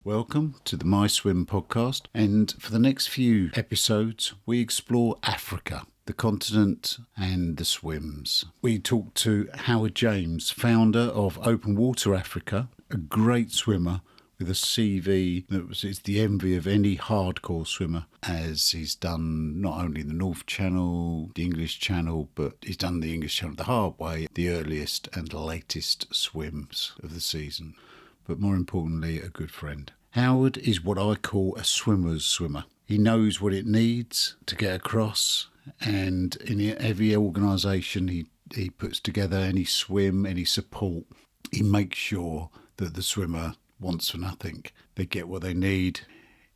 Welcome to the MYSWIM podcast, and for the next few episodes we explore Africa, the continent and the swims. We talk to Howard James, founder of Open Water Africa, a great swimmer with a CV that is the envy of any hardcore swimmer, as he's done not only the North Channel, the English Channel, but he's done the English Channel the hard way, the earliest and latest swims of the season. But more importantly, a good friend. Howard is what I call a swimmer's swimmer. He knows what it needs to get across, and in every organisation he puts together, any swim, any support, he makes sure that the swimmer wants for nothing. They get what they need.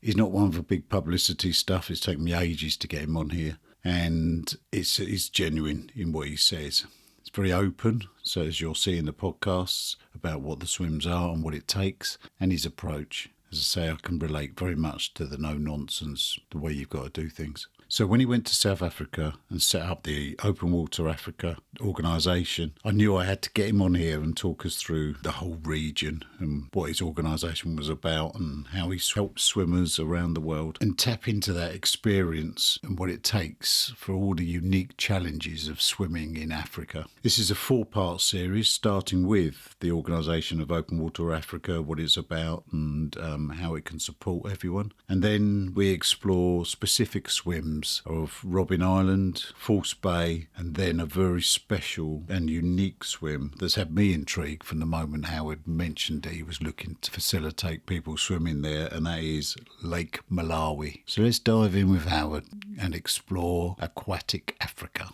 He's not one for big publicity stuff. It's taken me ages to get him on here, and it's genuine in what he says. It's very open, so as you'll see in the podcasts, about what the swims are and what it takes, and his approach. As I say, I can relate very much to the no-nonsense, the way you've got to do things. So when he went to South Africa and set up the Open Water Africa organisation, I knew I had to get him on here and talk us through the whole region and what his organisation was about and how he's helped swimmers around the world, and tap into that experience and what it takes for all the unique challenges of swimming in Africa. This is a 4-part series, starting with the organisation of Open Water Africa, what it's about and how it can support everyone. And then we explore specific swims of Robben Island, False Bay, and then a very special and unique swim that's had me intrigued from the moment Howard mentioned that he was looking to facilitate people swimming there, and that is Lake Malawi. So let's dive in with Howard and explore aquatic Africa.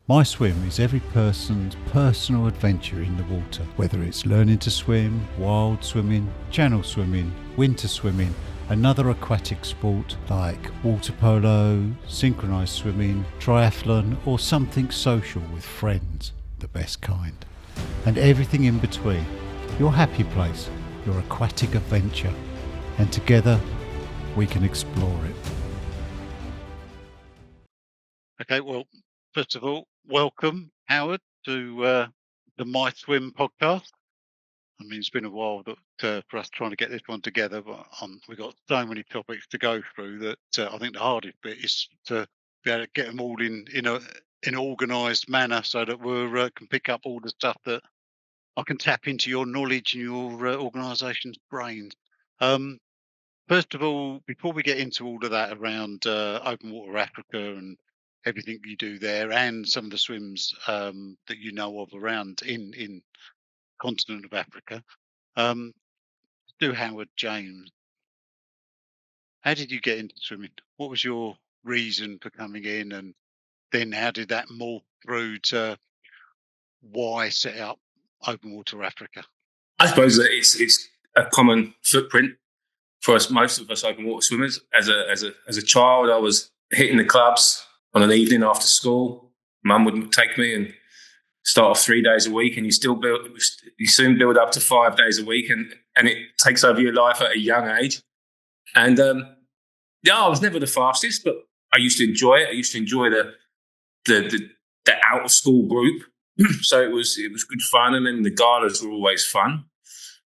MYSWIM is every person's personal adventure in the water, whether it's learning to swim, wild swimming, channel swimming, winter swimming, another aquatic sport like water polo, synchronised swimming, triathlon, or something social with friends, the best kind. And everything in between, your happy place, your aquatic adventure, and together we can explore it. Okay, well, first of all, welcome, Howard, to the MYSWIM podcast. I mean, it's been a while for us trying to get this one together, but we've got so many topics to go through that I think the hardest bit is to be able to get them all in an organised manner so that we can pick up all the stuff that I can tap into your knowledge and your organisation's brains. First of all, before we get into all of that around Open Water Africa and everything you do there and some of the swims that you know of around in continent of Africa, do Howard James, how did you get into swimming? What was your reason for coming in, and then how did that morph through to why set up Open Water Africa? I suppose that it's a common footprint for us, most of us open water swimmers. As a child, I was hitting the clubs on an evening after school. Mum would take me and start off 3 days a week, and you soon build up to 5 days a week, and it takes over your life at a young age. And I was never the fastest, but I used to enjoy it. I used to enjoy the out of school group, so it was good fun, and then the galas were always fun.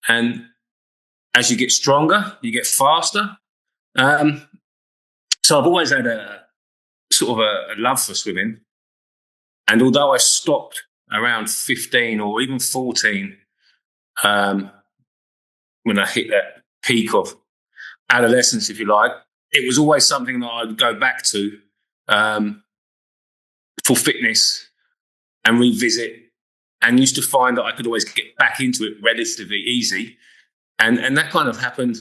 And as you get stronger, you get faster. So I've always had a sort of a love for swimming. And although I stopped around 15 or even 14, when I hit that peak of adolescence, if you like, it was always something that I'd go back to for fitness and revisit, and used to find that I could always get back into it relatively easy. And that kind of happened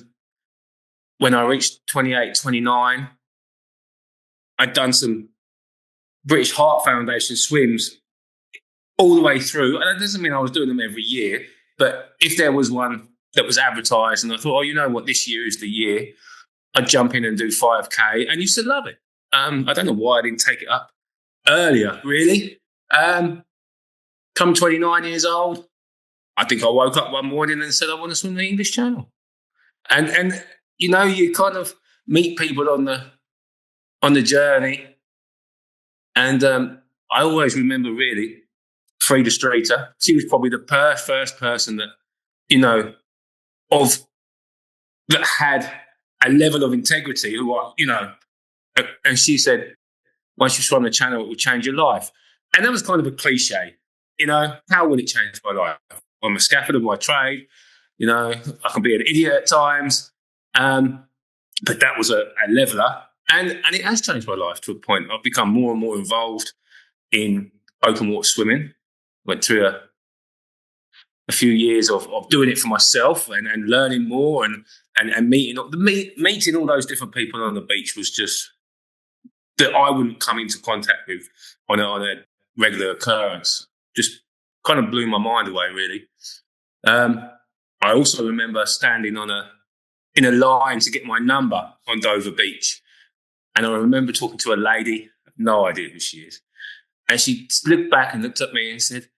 when I reached 28, 29. I'd done some British Heart Foundation swims all the way through. And that doesn't mean I was doing them every year, but if there was one that was advertised and I thought, oh, you know what, this year is the year, I'd jump in and do 5K, and used to love it. I don't know why I didn't take it up earlier, really. Come 29 years old, I think I woke up one morning and said, I want to swim the English Channel. And you know, you kind of meet people on the journey. And I always remember, really, Frida Streeter. She was probably the first person that, you know, of that had a level of integrity, and she said, once you swim the channel, it will change your life. And that was kind of a cliche. How will it change my life? I'm a scaffolder by trade. I can be an idiot at times. But that was a leveler. And it has changed my life to a point. I've become more and more involved in open water swimming. Went through a few years of doing it for myself and learning more and meeting all those different people on the beach was just that I wouldn't come into contact with on a regular occurrence. Just kind of blew my mind away, really. I also remember standing in a line to get my number on Dover Beach. And I remember talking to a lady, I have no idea who she is. And she looked back and looked at me and said,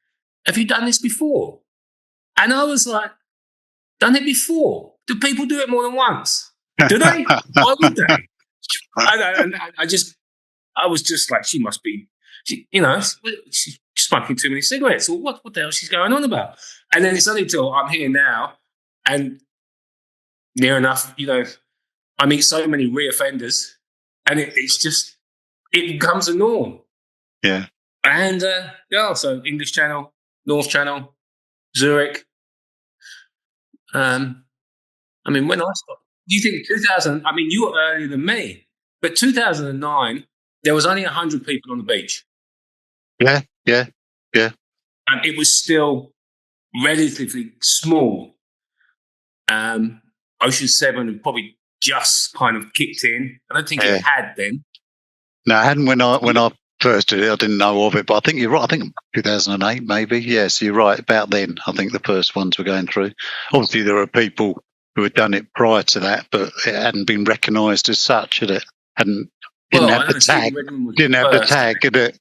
"Have you done this before?" And I was like, "Done it before? Do people do it more than once? Do they? Why would they?" And I was just like, she must be, she's smoking too many cigarettes. Or what the hell she's going on about? And then it's only till I'm here now and near enough, I meet so many reoffenders and it becomes a norm. Yeah. And so English Channel, North Channel, Zurich. When I stopped, do you think 2000? You were earlier than me, but 2009, there was only 100 people on the beach. Yeah. And it was still relatively small. Ocean 7 had probably just kind of kicked in. I don't think it had then. No, I hadn't when I first did it. I didn't know of it, but I think you're right. I think 2008 maybe. Yes, you're right. About then, I think the first ones were going through. Obviously, there were people who had done it prior to that, but it hadn't been recognised as such, had it? Didn't have the tag. Didn't have the tag, did it?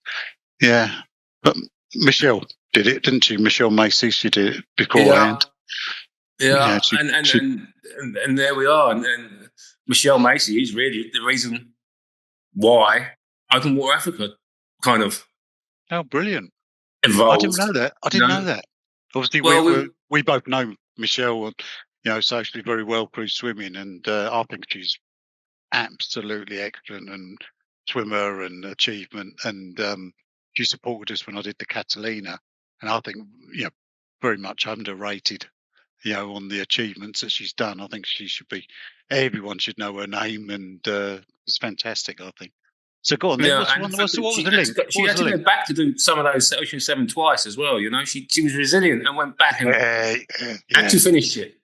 Yeah. But Michelle did it, didn't she? Michelle Macy, she did it beforehand. Yeah. And there we are. And Michelle Macy is really the reason why Open Water Africa kind of brilliant. evolved. I didn't know that. Obviously, we both know Michelle, socially very well through swimming, and I think she's absolutely excellent and swimmer and achievement. And she supported us when I did the Catalina, and I think very much underrated. On the achievements that she's done. I think everyone should know her name, and it's fantastic, I think. So go on then. What was the link? She had to go back to do some of those Ocean 7 twice as well, She was resilient and went back and had to finish it.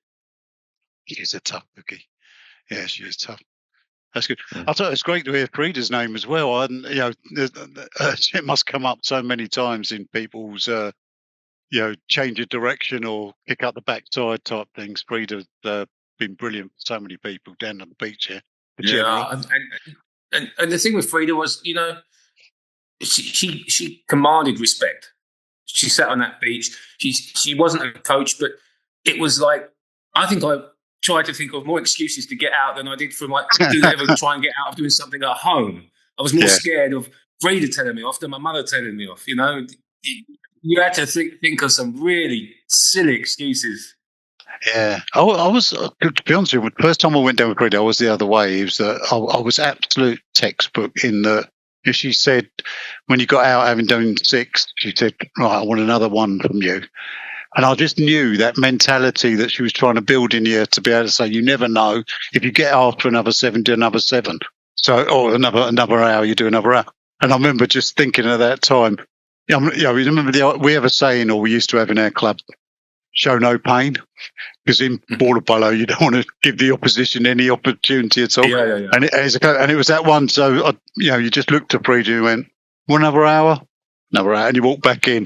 She is a tough cookie. Yeah, she is tough. That's good. I thought it's great to hear Frida's name as well. And it must come up so many times in people's change of direction or kick up the backside type things. Frida's been brilliant for so many people down on the beach here. And the thing with Frida was, she commanded respect. She sat on that beach. She wasn't a coach, but it was like, I think I tried to think of more excuses to get out than I did for ever try and get out of doing something at home. I was more scared of Frida telling me off than my mother telling me off. You had to think of some really silly excuses. Yeah, I was, to be honest with you, the first time I went down with Frida, I was the other way. It was I was absolute textbook in that if she said, when you got out having done 6, she said, "Right, I want another one from you." And I just knew that mentality that she was trying to build in you to be able to say, you never know. If you get after another 7, do another 7. Or another hour, you do another hour. And I remember just thinking at that time, remember we have a saying, or we used to have in our club, show no pain, because in border polo you don't want to give the opposition any opportunity at all. Yeah. And it was that one. So you just looked at Frida and went, "Want another hour?" Another hour, and you walk back in.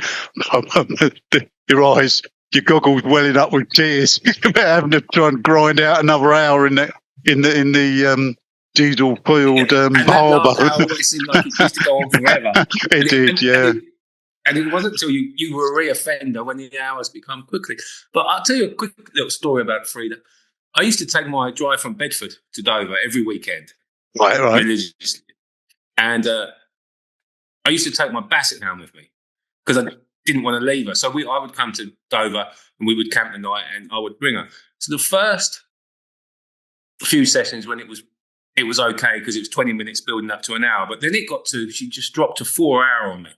Your eyes, your goggles welling up with tears about having to try and grind out another hour in the diesel fueled harbour. That always seemed like it used to go on forever. It did, yeah. And it wasn't until you were a reoffender when the hours become quickly. But I'll tell you a quick little story about Frida. I used to take my drive from Bedford to Dover every weekend. Right. Religiously. And I used to take my basset hound with me because I didn't want to leave her. So I would come to Dover and we would camp the night and I would bring her. So the first few sessions when it was okay because it was 20 minutes building up to an hour. But then she just dropped to 4 hour on me.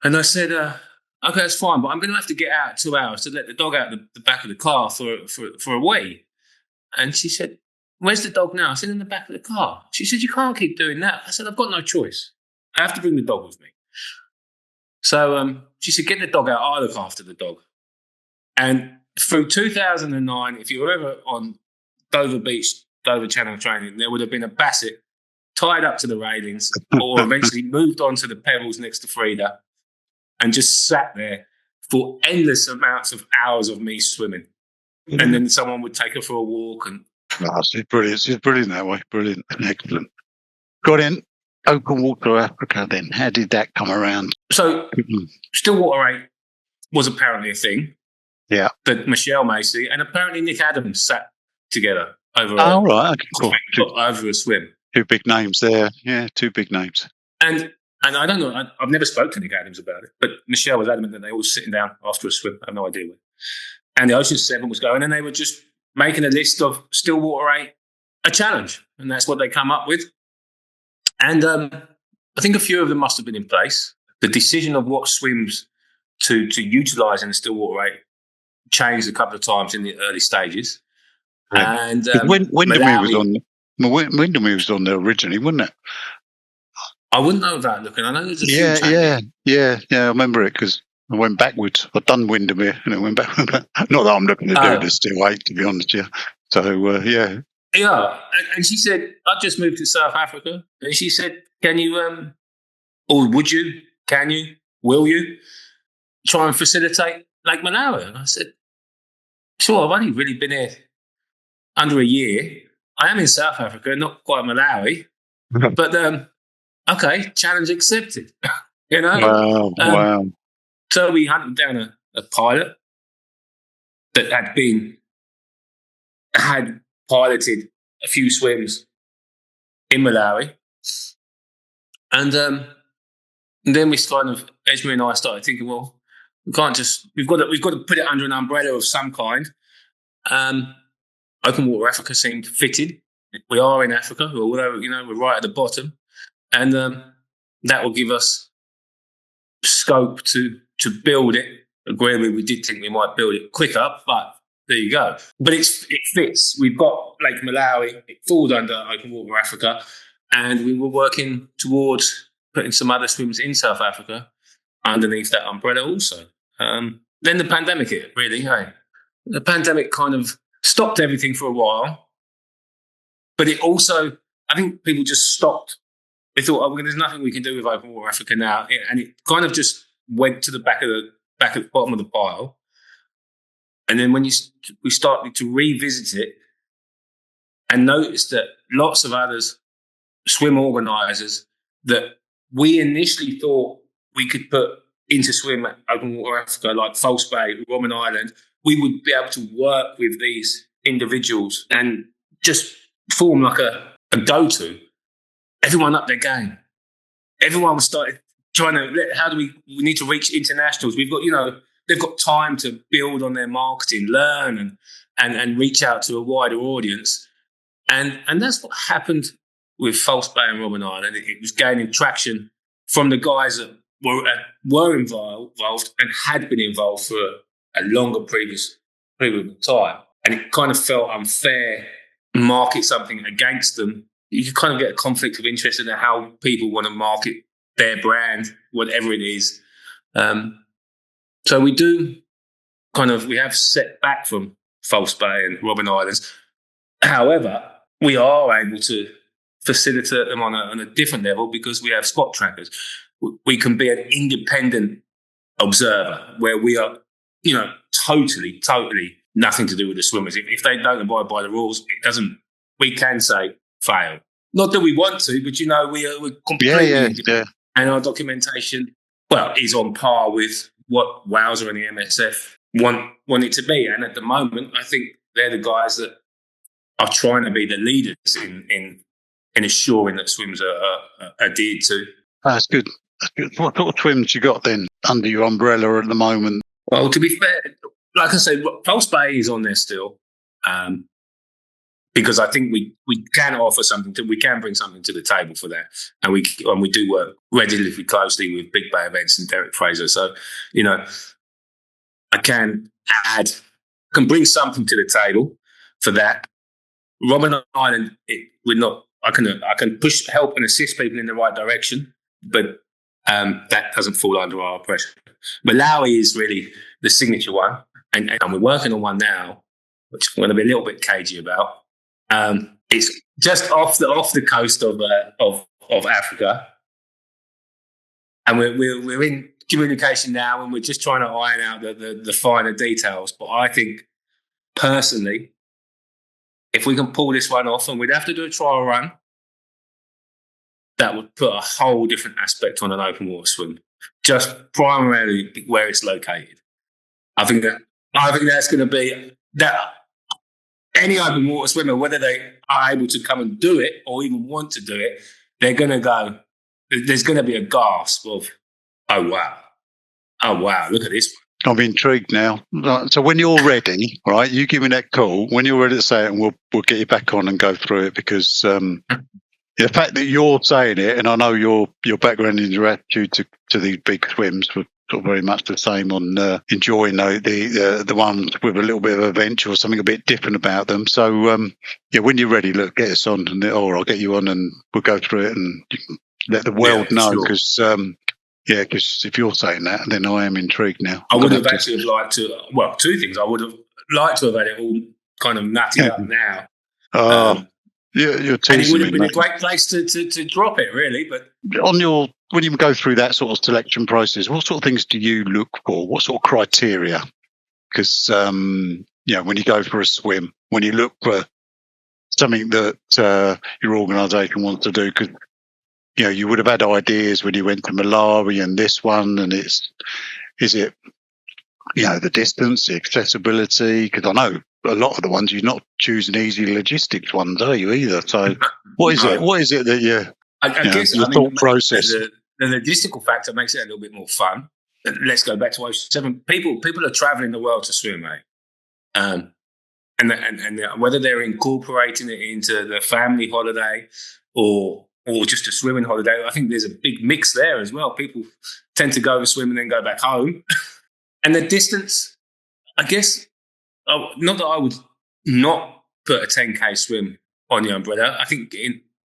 And I said, okay, that's fine, but I'm going to have to get out 2 hours to let the dog out the back of the car for a wee. And she said, where's the dog now? I said, in the back of the car. She said, you can't keep doing that. I said, I've got no choice. I have to bring the dog with me. So she said, get the dog out. I'll look after the dog. And through 2009, if you were ever on Dover Beach, Dover Channel training, there would have been a basset tied up to the railings or eventually moved onto the pebbles next to Frida and just sat there for endless amounts of hours of me swimming. Mm-hmm. And then someone would take her for a walk. And she's brilliant. She's brilliant that way. Brilliant. Excellent. Got in open water Africa then. How did that come around? So still water rate was apparently a thing. Yeah. That Michelle Macy and apparently Nick Adams sat together over over a swim. Two big names there. Yeah, two big names. And I don't know, I've never spoken to Nick Adams about it, but Michelle was adamant that they were sitting down after a swim. I have no idea when. And the Ocean 7 was going, and they were just making a list of still water rate, a challenge. And that's what they come up with. And I think a few of them must have been in place. The decision of what swims to utilise in the still water rate changed a couple of times in the early stages. Yeah. And Windermere was on there originally, wasn't it? I wouldn't know without looking. I know there's a few changes. Yeah. I remember it because I went backwards. I'd done Windermere and I went back. Not that I'm looking to do this still 8, to be honest with you. So, yeah. Yeah. And she said, I've just moved to South Africa. And she said, can you, or would you, can you, will you try and facilitate Lake Malawi? And I said, sure, I've only really been here under a year. I am in South Africa, not quite Malawi. But, okay, challenge accepted. You know? Wow. So we hunted down a pilot that had piloted a few swims in Malawi. And then we Esme and I started thinking, well, we've got to put it under an umbrella of some kind. Open Water Africa seemed fitted. We are in Africa, although, we're right at the bottom. And that will give us scope to build it. Agreeably, we did think we might build it quicker, but there you go. But it fits. We've got Lake Malawi. It falls under Open Water Africa. And we were working towards putting some other swims in South Africa underneath that umbrella also. Then the pandemic hit, really. Hey, the pandemic kind of stopped everything for a while. But it also, I think people just stopped. They thought, there's nothing we can do with Open Water Africa now. And it kind of just went to the back at the bottom of the pile. And then when we started to revisit it and noticed that lots of others, swim organisers, that we initially thought we could put into swim at Open Water Africa, like False Bay, Robben Island, we would be able to work with these individuals and just form like a go-to. Everyone up their game. Everyone started trying to, we need to reach internationals. We've got, they've got time to build on their marketing, learn and reach out to a wider audience. And that's what happened with False Bay and Robben Island. It was gaining traction from the guys that were involved and had been involved for a longer previous period of time. And it kind of felt unfair to market something against them. You kind of get a conflict of interest in how people want to market their brand, whatever it is. So we have set back from False Bay and Robben Islands. However, we are able to facilitate them on a different level because we have spot trackers. We can be an independent observer where we are, totally nothing to do with the swimmers. If they don't abide by the rules, we can say fail. Not that we want to, but we're completely independent. Yeah. And our documentation, is on par with what Wowser and the MSF want it to be. And at the moment, I think they're the guys that are trying to be the leaders in assuring that swims are adhered to. That's good. What sort of swims you got then under your umbrella at the moment? Well, to be fair, like I said, False Bay is on there still. because I think we can offer something. We can bring something to the table for that, and we do work relatively closely with Big Bay Events and Derek Fraser. So, I can bring something to the table for that. Robben Island, we're not. I can push, help, and assist people in the right direction, but that doesn't fall under our pressure. Malawi is really the signature one, and we're working on one now, which I'm going to be a little bit cagey about. It's just off the coast of Africa, and we're in communication now, and we're just trying to iron out the finer details. But I think personally, if we can pull this one off, and we'd have to do a trial run, that would put a whole different aspect on an open water swim, just primarily where it's located. I think that's going to be that. Any open water swimmer, whether they are able to come and do it or even want to do it, they're going to go. There's going to be a gasp of, "Oh wow, look at this one." I'm intrigued now. So when you're ready, right, you give me that call. When you're ready to say it, and we'll get you back on and go through it, because the fact that you're saying it, and I know your background and your attitude to these big swims were sort of very much the same on enjoying the ones with a little bit of adventure or something a bit different about them. So when you're ready, look, get us on, or I'll get you on, and we'll go through it, and you can let the world know, because. Because if you're saying that, then I am intrigued now. I would have actually liked to. Well, two things. I would have liked to have had it all kind of nutted up now. You're teasing me. And it would have been a great place to drop it, really. But when you go through that sort of selection process, what sort of things do you look for? What sort of criteria? Because when you go for a swim, when you look for something that your organisation wants to do, because you would have had ideas when you went to Malawi and this one, and is it the distance, the accessibility? Because I know a lot of the ones you're not choosing easy logistics ones, are you either? So what is it? What is it that you? I guess your thought process. The logistical factor makes it a little bit more fun. Let's go back to 07. People are traveling the world to swim, mate. And whether they're incorporating it into the family holiday or just a swimming holiday, I think there's a big mix there as well. People tend to go and swim and then go back home. And the distance, I guess, not that I would not put a 10K swim on the umbrella. I think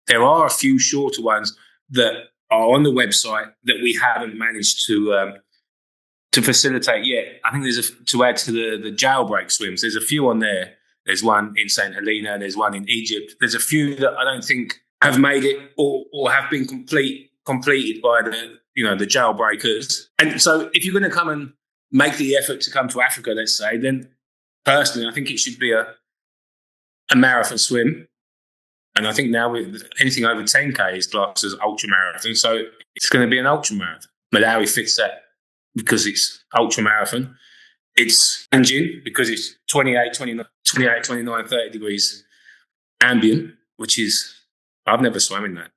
there are a few shorter ones that are on the website that we haven't managed to facilitate yet. I think to add to the jailbreak swims, there's a few on there. There's one in St. Helena. There's one in Egypt. There's a few that I don't think have made it or have been completed by the jailbreakers. And so if you're going to come and make the effort to come to Africa, let's say, then personally I think it should be a marathon swim. And I think now with anything over 10K is classed as ultra marathon. So it's going to be an ultra marathon. Malawi fits that because it's ultra marathon. It's engine because it's 28, 29, 30 degrees ambient, which is, I've never swum in that.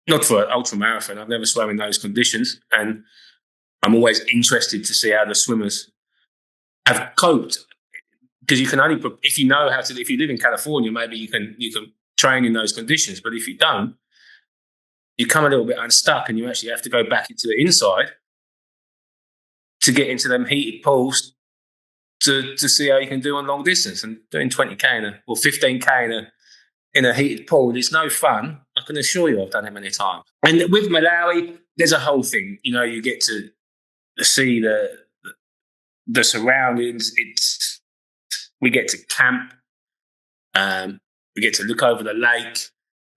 Not for an ultra marathon. I've never swum in those conditions. And I'm always interested to see how the swimmers have coped. Because you can only, if you know how to, if you live in California, maybe you can train in those conditions. But if you don't, you come a little bit unstuck and you actually have to go back into the inside to get into them heated pools to see how you can do on long distance. And doing 20K or 15K in a heated pool, it's no fun. I can assure you I've done it many times. And with Malawi, there's a whole thing. You get to see the surroundings. We get to camp. We get to look over the lake.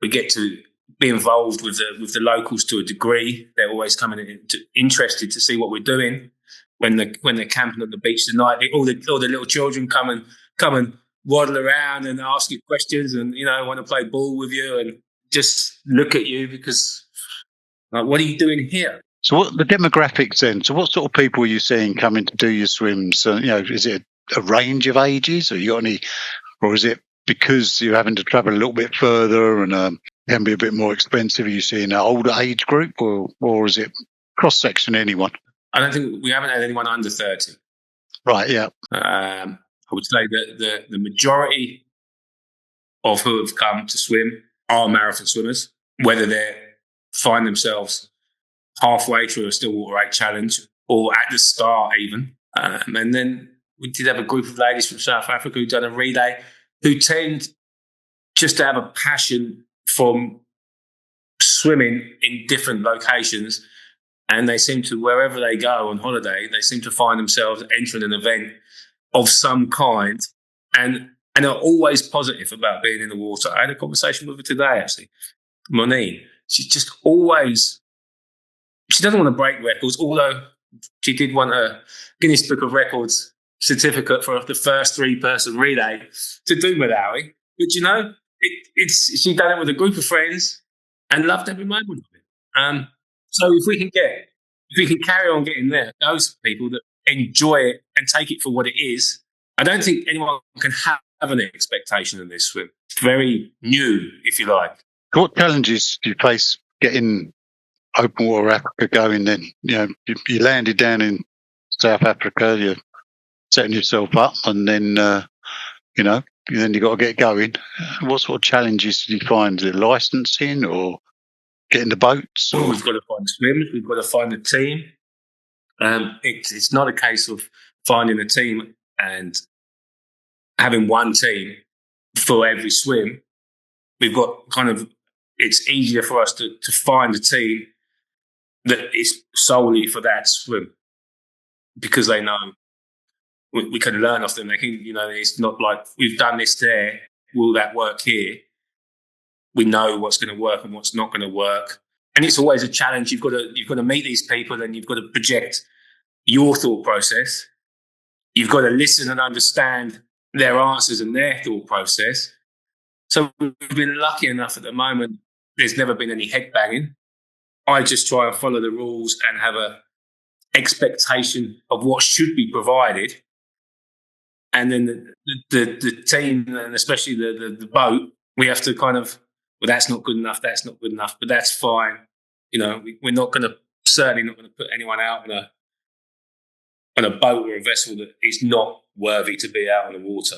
We get to be involved with the locals to a degree. They're always coming interested to see what we're doing. When they're camping at the beach tonight, all the little children come and waddle around and ask you questions and want to play ball with you and just look at you because what are you doing here? So what the demographics then? So what sort of people are you seeing coming to do your swims? Is it a range of ages, or you got any, or is it because you're having to travel a little bit further and can be a bit more expensive? Are you seeing an older age group, or is it cross section anyone? I don't think we haven't had anyone under 30. Right. Yeah. I would say that the majority of who have come to swim are marathon swimmers, whether they find themselves halfway through a Stillwater 8 challenge or at the start even. And then we did have a group of ladies from South Africa who'd done a relay who tend just to have a passion from swimming in different locations. And they seem to, wherever they go on holiday, they seem to find themselves entering an event of some kind and are always positive about being in the water. I had a conversation with her today, actually, Monique. She's just always, she doesn't want to break records, although she did want a Guinness Book of Records certificate for the first 3-person relay to do Malawi. But, you know, she's done it with a group of friends and loved every moment of it. So if we can carry on getting there, those people that enjoy it and take it for what it is, I don't think anyone can have an expectation of this swim. It's very new, if you like. What challenges do you face getting open water Africa going then? You know, you landed down in South Africa, you're setting yourself up, and then, then you got to get going. What sort of challenges did you find? Is it licensing or getting the boats? Well, we've got to find the swims. We've got to find the team. It's not a case of finding a team and having one team for every swim. We've got it's easier for us to find a team that is solely for that swim because they know we can learn off them. They can, it's not like we've done this there. Will that work here? We know what's going to work and what's not going to work. And it's always a challenge. You've got to meet these people and you've got to project your thought process. You've got to listen and understand their answers and their thought process. So we've been lucky enough at the moment. There's never been any head banging. I just try and follow the rules and have a expectation of what should be provided. And then the team, and especially the boat, we have to that's not good enough, but that's fine. We're certainly not going to put anyone out on a boat or a vessel that is not worthy to be out on the water.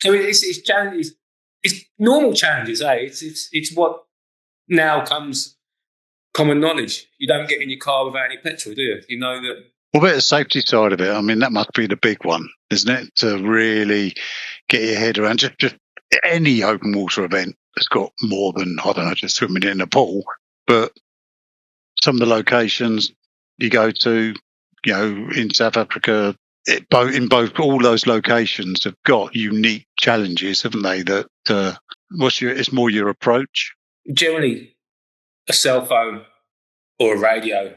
So it's challenges. It's normal challenges, eh? It's what now comes common knowledge. You don't get in your car without any petrol, do you? You know that. What about the safety side of it? I mean, that must be the big one, isn't it? To really get your head around just any open water event has got more than, I don't know, just swimming in a pool. But some of the locations you go to, in South Africa, all those locations have got unique challenges, haven't they? That it's more your approach. Generally, a cell phone or a radio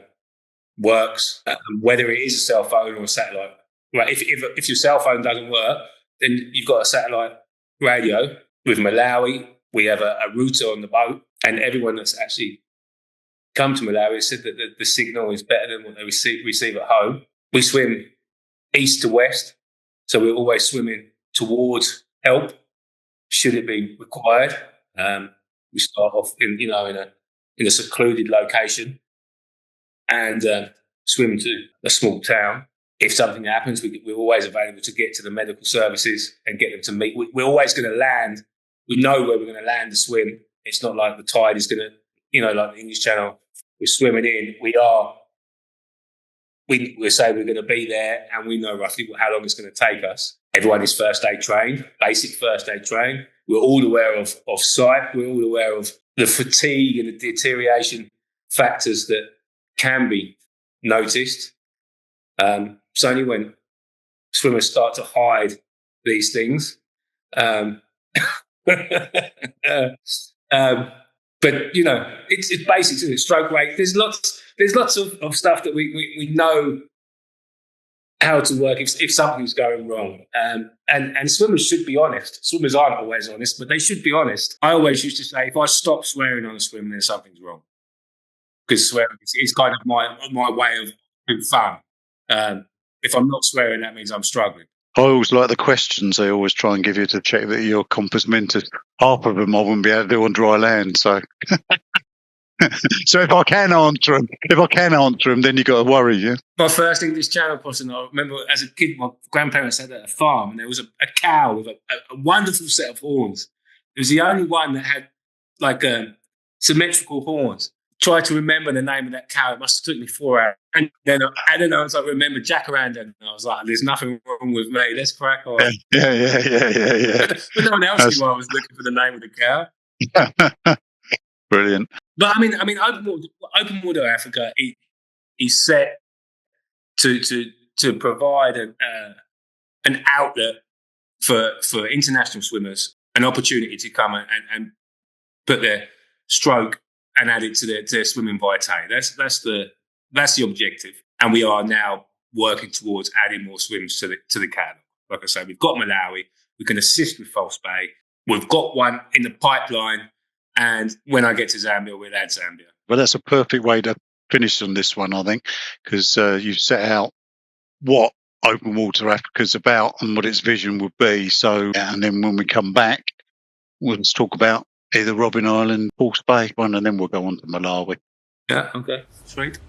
works, whether it is a cell phone or a satellite. Right? If your cell phone doesn't work, then you've got a satellite radio. With Malawi, we have a router on the boat, and everyone that's actually come to Malawi said that the signal is better than what they receive at home. We swim east to west, so we're always swimming towards help should it be required. We start off in a secluded location and swim to a small town. If something happens, we're always available to get to the medical services and get them to meet. We're always going to land. We know where we're going to land the swim. It's not like the tide is going to, like the English Channel, we're swimming in. We say we're going to be there and we know roughly how long it's going to take us. Everyone is first aid trained, basic first aid trained. We're all aware of sight. We're all aware of the fatigue and the deterioration factors that can be noticed. It's only when swimmers start to hide these things. But it's basic. It's stroke rate. There's lots of stuff that we know how to work if something's going wrong. And swimmers should be honest. Swimmers aren't always honest, but they should be honest. I always used to say, if I stop swearing on a swim, then something's wrong. Because swearing is kind of my way of having fun. If I'm not swearing, that means I'm struggling. I always like the questions they always try and give you to check that you're compass mentis. Half of them I wouldn't be able to do on dry land, so. So if I can answer them, then you got to worry, yeah? My first English Channel crossing, I remember as a kid, my grandparents had a farm, and there was a cow with a wonderful set of horns. It was the only one that had like symmetrical horns. Tried to remember the name of that cow. It must have took me 4 hours. And then I was like, remember Jacaranda. And I was like, there's nothing wrong with me. Let's crack on. Yeah. But no one else knew I was looking for the name of the cow. Brilliant. But I mean, Open Water Africa is set to provide an outlet for international swimmers, an opportunity to come and put their stroke and add it to their swimming vitae. That's the objective, and we are now working towards adding more swims to the catalog. Like I say, we've got Malawi. We can assist with False Bay. We've got one in the pipeline, and when I get to Zambia, we'll add Zambia. Well, that's a perfect way to finish on this one, I think, because you've set out what Open Water Africa's about and what its vision would be. So, and then when we come back, we'll just talk about either Robben Island, False Bay one, and then we'll go on to Malawi. Yeah, okay, sweet.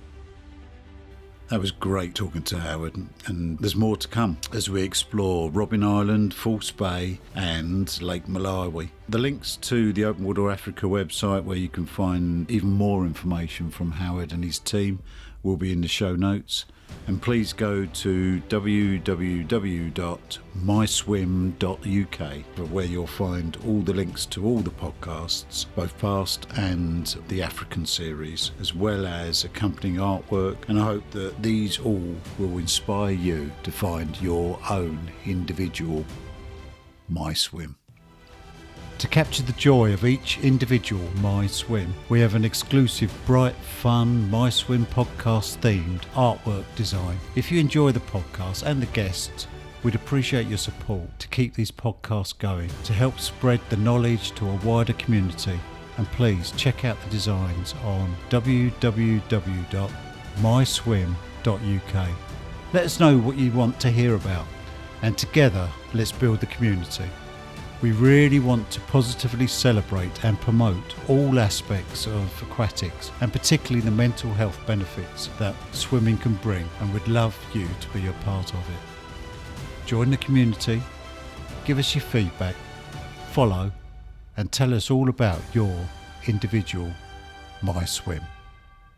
That was great talking to Howard, and there's more to come as we explore Robben Island, False Bay and Lake Malawi. The links to the Open Water Africa website, where you can find even more information from Howard and his team, will be in the show notes. And please go to www.myswim.uk, where you'll find all the links to all the podcasts, both past and the African series, as well as accompanying artwork. And I hope that these all will inspire you to find your own individual MYSWIM. To capture the joy of each individual MYSWIM, we have an exclusive, bright, fun MYSWIM podcast themed artwork design. If you enjoy the podcast and the guests, we'd appreciate your support to keep these podcasts going, to help spread the knowledge to a wider community. And please check out the designs on www.myswim.uk. Let us know what you want to hear about, and together let's build the community. We really want to positively celebrate and promote all aspects of aquatics, and particularly the mental health benefits that swimming can bring, and we'd love you to be a part of it. Join the community, give us your feedback, follow, and tell us all about your individual MYSWIM.